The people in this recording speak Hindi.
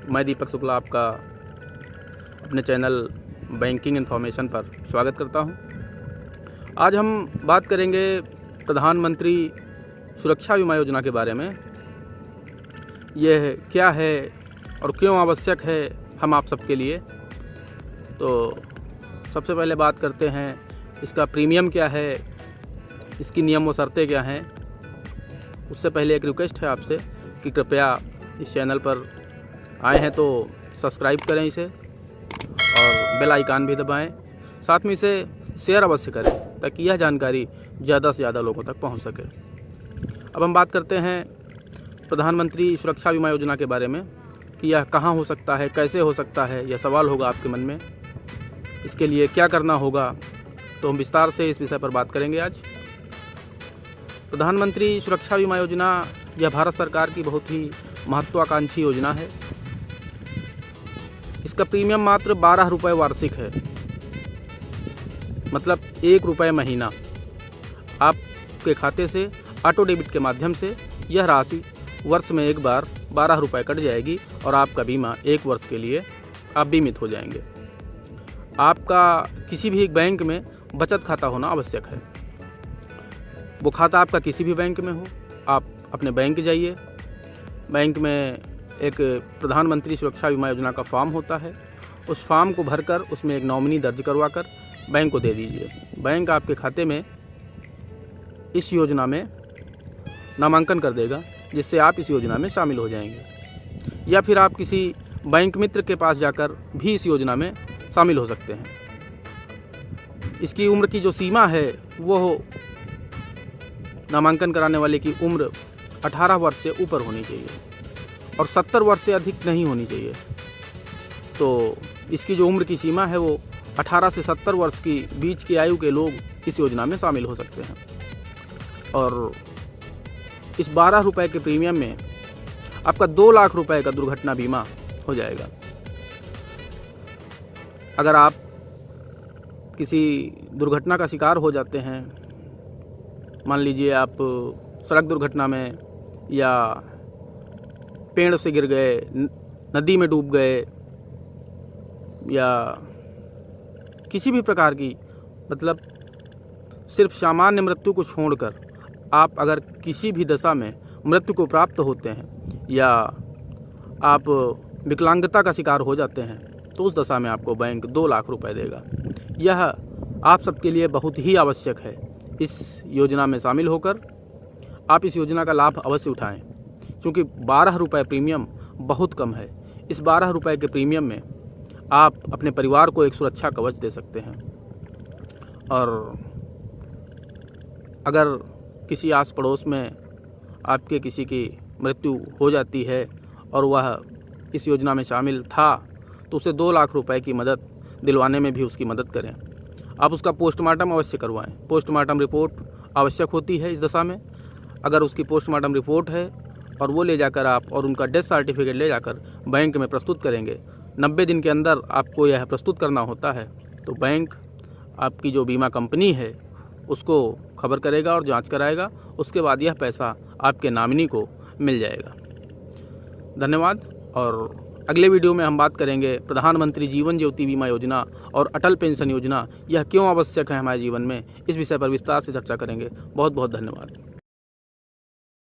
मैं दीपक शुक्ला आपका अपने चैनल बैंकिंग इन्फॉर्मेशन पर स्वागत करता हूं। आज हम बात करेंगे प्रधानमंत्री सुरक्षा बीमा योजना के बारे में। यह क्या है और क्यों आवश्यक है हम आप सबके लिए। तो सबसे पहले बात करते हैं इसका प्रीमियम क्या है, इसकी नियम व शर्तें क्या हैं। उससे पहले एक रिक्वेस्ट है आपसे कि कृपया इस चैनल पर आए हैं तो सब्सक्राइब करें इसे और बेल आइकन भी दबाएं। साथ में इसे शेयर अवश्य करें ताकि यह जानकारी ज़्यादा से ज़्यादा लोगों तक पहुंच सके। अब हम बात करते हैं प्रधानमंत्री सुरक्षा बीमा योजना के बारे में कि यह कहाँ हो सकता है, कैसे हो सकता है, यह सवाल होगा आपके मन में। इसके लिए क्या करना होगा, तो हम विस्तार से इस विषय पर बात करेंगे आज। प्रधानमंत्री सुरक्षा बीमा योजना यह भारत सरकार की बहुत ही महत्वाकांक्षी योजना है। इसका प्रीमियम मात्र 12 रुपये वार्षिक है, मतलब 1 रुपये महीना। आपके खाते से ऑटो डेबिट के माध्यम से यह राशि वर्ष में एक बार 12 रुपये कट जाएगी और आपका बीमा 1 वर्ष के लिए आप बीमित हो जाएंगे। आपका किसी भी एक बैंक में बचत खाता होना आवश्यक है। वो खाता आपका किसी भी बैंक में हो, आप अपने बैंक जाइए। बैंक में एक प्रधानमंत्री सुरक्षा बीमा योजना का फॉर्म होता है। उस फॉर्म को भरकर उसमें एक नॉमिनी दर्ज करवाकर बैंक को दे दीजिए। बैंक आपके खाते में इस योजना में नामांकन कर देगा, जिससे आप इस योजना में शामिल हो जाएंगे। या फिर आप किसी बैंक मित्र के पास जाकर भी इस योजना में शामिल हो सकते हैं। इसकी उम्र की जो सीमा है वो नामांकन कराने वाले की उम्र 18 वर्ष से ऊपर होनी चाहिए और 70 वर्ष से अधिक नहीं होनी चाहिए। तो इसकी जो उम्र की सीमा है वो 18 से 70 वर्ष की बीच की आयु के लोग इस योजना में शामिल हो सकते हैं। और इस 12 रुपये के प्रीमियम में आपका 2 लाख रुपए का दुर्घटना बीमा हो जाएगा। अगर आप किसी दुर्घटना का शिकार हो जाते हैं, मान लीजिए आप सड़क दुर्घटना में या पेड़ से गिर गए, नदी में डूब गए या किसी भी प्रकार की, मतलब सिर्फ सामान्य मृत्यु को छोड़कर आप अगर किसी भी दशा में मृत्यु को प्राप्त होते हैं या आप विकलांगता का शिकार हो जाते हैं, तो उस दशा में आपको बैंक 2 लाख रुपए देगा। यह आप सबके लिए बहुत ही आवश्यक है। इस योजना में शामिल होकर आप इस योजना का लाभ अवश्य उठाएं, क्योंकि 12 रुपये प्रीमियम बहुत कम है। इस 12 रुपये के प्रीमियम में आप अपने परिवार को एक सुरक्षा कवच दे सकते हैं। और अगर किसी आस पड़ोस में आपके किसी की मृत्यु हो जाती है और वह इस योजना में शामिल था, तो उसे 2 लाख रुपए की मदद दिलवाने में भी उसकी मदद करें। आप उसका पोस्टमार्टम अवश्य करवाएं। पोस्टमार्टम रिपोर्ट आवश्यक होती है इस दशा में। अगर उसकी पोस्टमार्टम रिपोर्ट है और वो ले जाकर आप और उनका डेथ सर्टिफिकेट ले जाकर बैंक में प्रस्तुत करेंगे, 90 दिन के अंदर आपको यह प्रस्तुत करना होता है, तो बैंक आपकी जो बीमा कंपनी है उसको खबर करेगा और जांच कराएगा। उसके बाद यह पैसा आपके नॉमिनी को मिल जाएगा। धन्यवाद। और अगले वीडियो में हम बात करेंगे प्रधानमंत्री जीवन ज्योति बीमा योजना और अटल पेंशन योजना, यह क्यों आवश्यक है हमारे जीवन में। इस विषय पर विस्तार से चर्चा करेंगे। बहुत बहुत धन्यवाद।